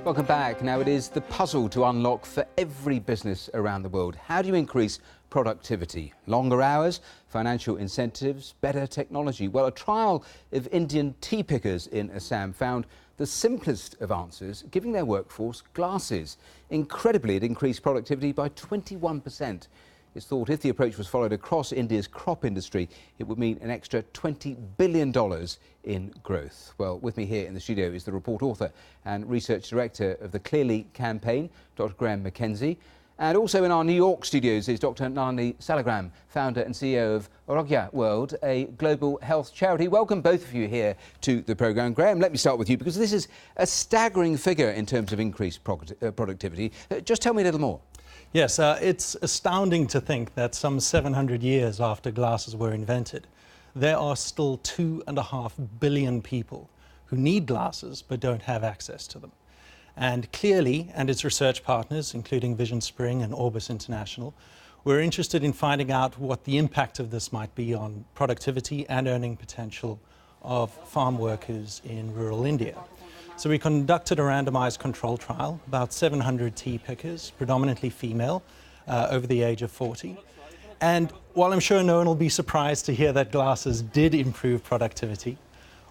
Welcome back. Now, it is the puzzle to unlock for every business around the world. How do you increase productivity? Longer hours, financial incentives, better technology? Well, a trial of Indian tea pickers in Assam found the simplest of answers, giving their workforce glasses. Incredibly, it increased productivity by 21%. It's thought if the approach was followed across India's crop industry, it would mean an extra $20 billion in growth. Well, with me here in the studio is the report author and research director of the Clearly campaign, Dr. Graham Mackenzie. And also in our New York studios is Dr. Nalini, Saligram, founder and CEO of Arogya World, a global health charity. Welcome both of you here to the programme. Graham, let me start with you because this is a staggering figure in terms of increased productivity. Just tell me a little more. Yes, it's astounding to think that some 700 years after glasses were invented, there are still 2.5 billion people who need glasses but don't have access to them. And Clearly and its research partners, including Vision Spring and Orbis International, were interested in finding out what the impact of this might be on productivity and earning potential of farm workers in rural India. So we conducted a randomized control trial, about 700 tea pickers, predominantly female, over the age of 40. And while I'm sure no one will be surprised to hear that glasses did improve productivity,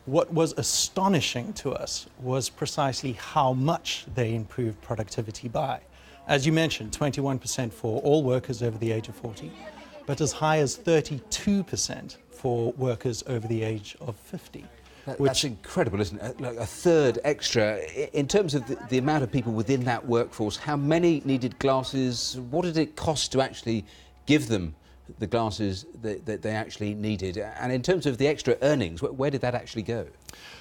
what was astonishing to us was precisely how much they improved productivity by. As you mentioned, 21% for all workers over the age of 40, but as high as 32% for workers over the age of 50. That's incredible, isn't it? Like a third extra. In terms of the amount of people within that workforce, how many needed glasses? What did it cost to actually give them the glasses that they actually needed? And in terms of the extra earnings, where did that actually go?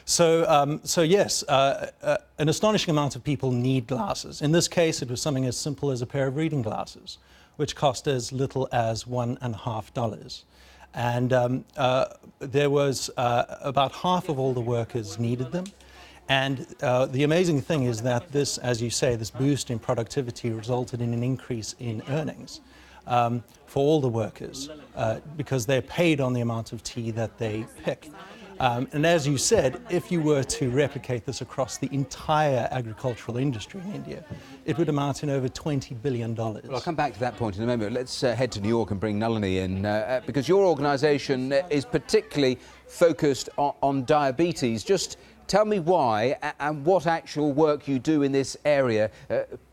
So yes, an astonishing amount of people need glasses. In this case, it was something as simple as a pair of reading glasses, which cost as little as $1.50. And there was about half of all the workers needed them. And the amazing thing is that this, as you say, this boost in productivity resulted in an increase in earnings for all the workers because they're paid on the amount of tea that they pick. And as you said, if you were to replicate this across the entire agricultural industry in India, it would amount in over $20 billion. Well, I'll come back to that point in a moment. Let's head to New York and bring Nalini in, because your organisation is particularly focused on diabetes. Just tell me why and what actual work you do in this area,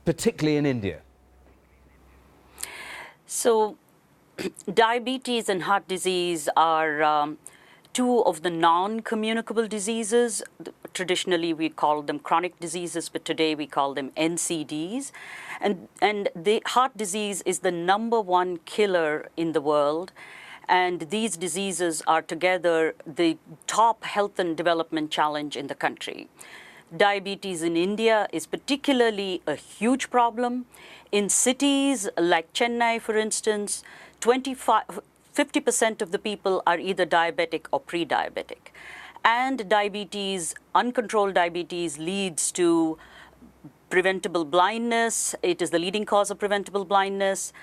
particularly in India. So, diabetes and heart disease are two of the non-communicable diseases. Traditionally, we call them chronic diseases, but today we call them NCDs. And the heart disease is the #1 killer in the world. And these diseases are together the top health and development challenge in the country. Diabetes in India is particularly a huge problem. In cities like Chennai, for instance, 50% of the people are either diabetic or pre-diabetic. And diabetes, uncontrolled diabetes, leads to preventable blindness. It is the leading cause of preventable blindness.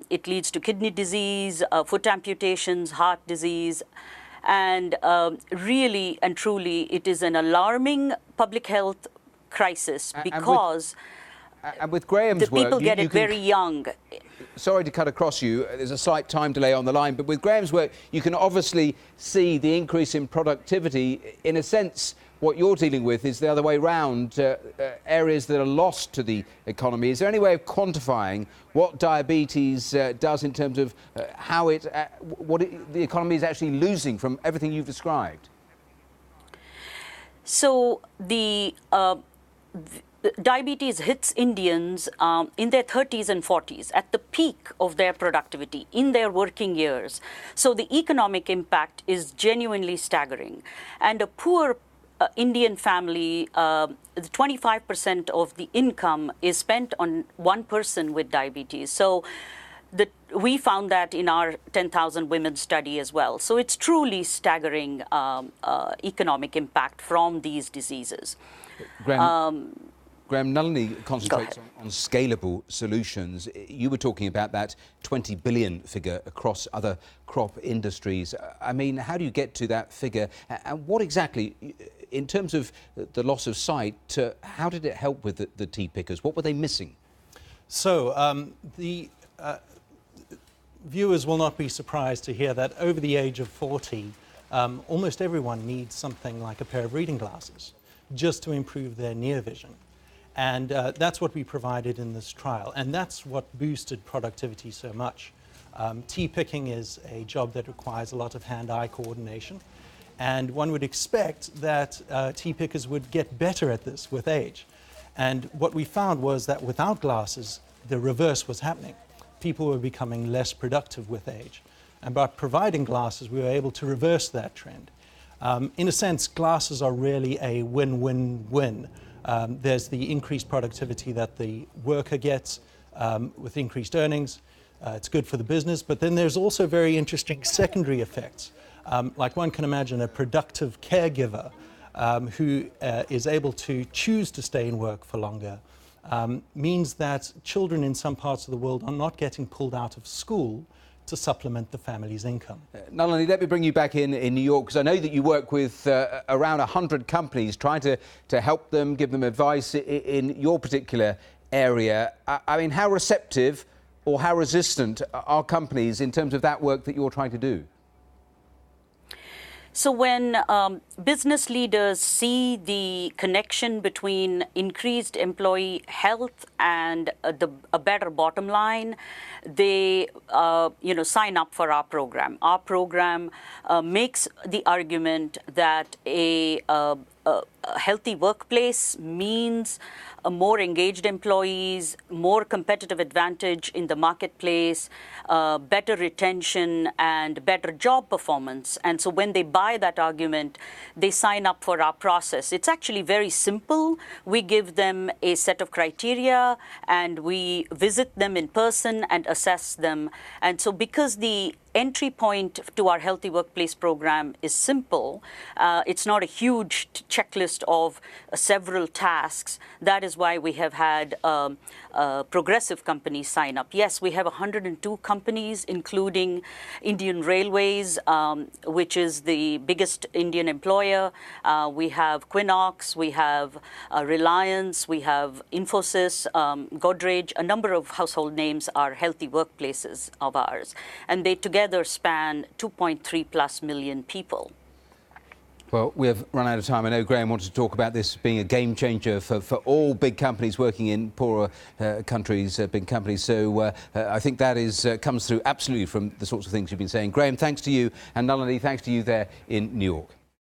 It leads to kidney disease, foot amputations, heart disease. And really and truly, it is an alarming public health crisis because and with Graham's the people get it very young. Sorry to cut across you, there's a slight time delay on the line, but with Graham's work, you can obviously see the increase in productivity. In a sense, what you're dealing with is the other way round, areas that are lost to the economy. Is there any way of quantifying what diabetes does in terms of how the economy is actually losing from everything you've described? So diabetes hits Indians in their 30s and 40s, at the peak of their productivity, in their working years. So the economic impact is genuinely staggering. And a poor Indian family, 25% of the income is spent on one person with diabetes. So we found that in our 10,000 women study as well. So it's truly staggering economic impact from these diseases. Graham, Graham, Nalini concentrates on scalable solutions. You were talking about that 20 billion figure across other crop industries. I mean, how do you get to that figure? And what exactly, in terms of the loss of sight, how did it help with the tea pickers? What were they missing? So the viewers will not be surprised to hear that over the age of 40, almost everyone needs something like a pair of reading glasses just to improve their near vision. And that's what we provided in this trial. And that's what boosted productivity so much. Tea picking is a job that requires a lot of hand-eye coordination. And one would expect that tea pickers would get better at this with age. And what we found was that without glasses, the reverse was happening. People were becoming less productive with age. And by providing glasses, we were able to reverse that trend. In a sense, glasses are really a win-win-win. There's the increased productivity that the worker gets with increased earnings. It's good for the business, but then there's also very interesting secondary effects. Like one can imagine a productive caregiver who is able to choose to stay in work for longer means that children in some parts of the world are not getting pulled out of school to supplement the family's income. Nalini, let me bring you back in New York, because I know that you work with around 100 companies trying to help them, give them advice in your particular area. I mean, how receptive or how resistant are companies in terms of that work that you're trying to do? So when business leaders see the connection between increased employee health and a better bottom line, they sign up for our program. Our program makes the argument that a healthy workplace means more engaged employees, more competitive advantage in the marketplace, better retention, and better job performance. And so when they buy that argument, they sign up for our process. It's actually very simple. We give them a set of criteria, and we visit them in person and assess them. And so because the entry point to our Healthy Workplace program is simple. It's not a huge checklist of several tasks. That is why we have had progressive companies sign up. Yes, we have 102 companies, including Indian Railways, which is the biggest Indian employer. We have Quinox, we have Reliance, we have Infosys, Godrej. A number of household names are healthy workplaces of ours. And they together span 2.3+ million people. Well, we have run out of time. I know Graham wanted to talk about this being a game changer for all big companies working in poorer countries, big companies. So I think that comes through absolutely from the sorts of things you've been saying. Graham, thanks to you, and Nalini, thanks to you there in New York.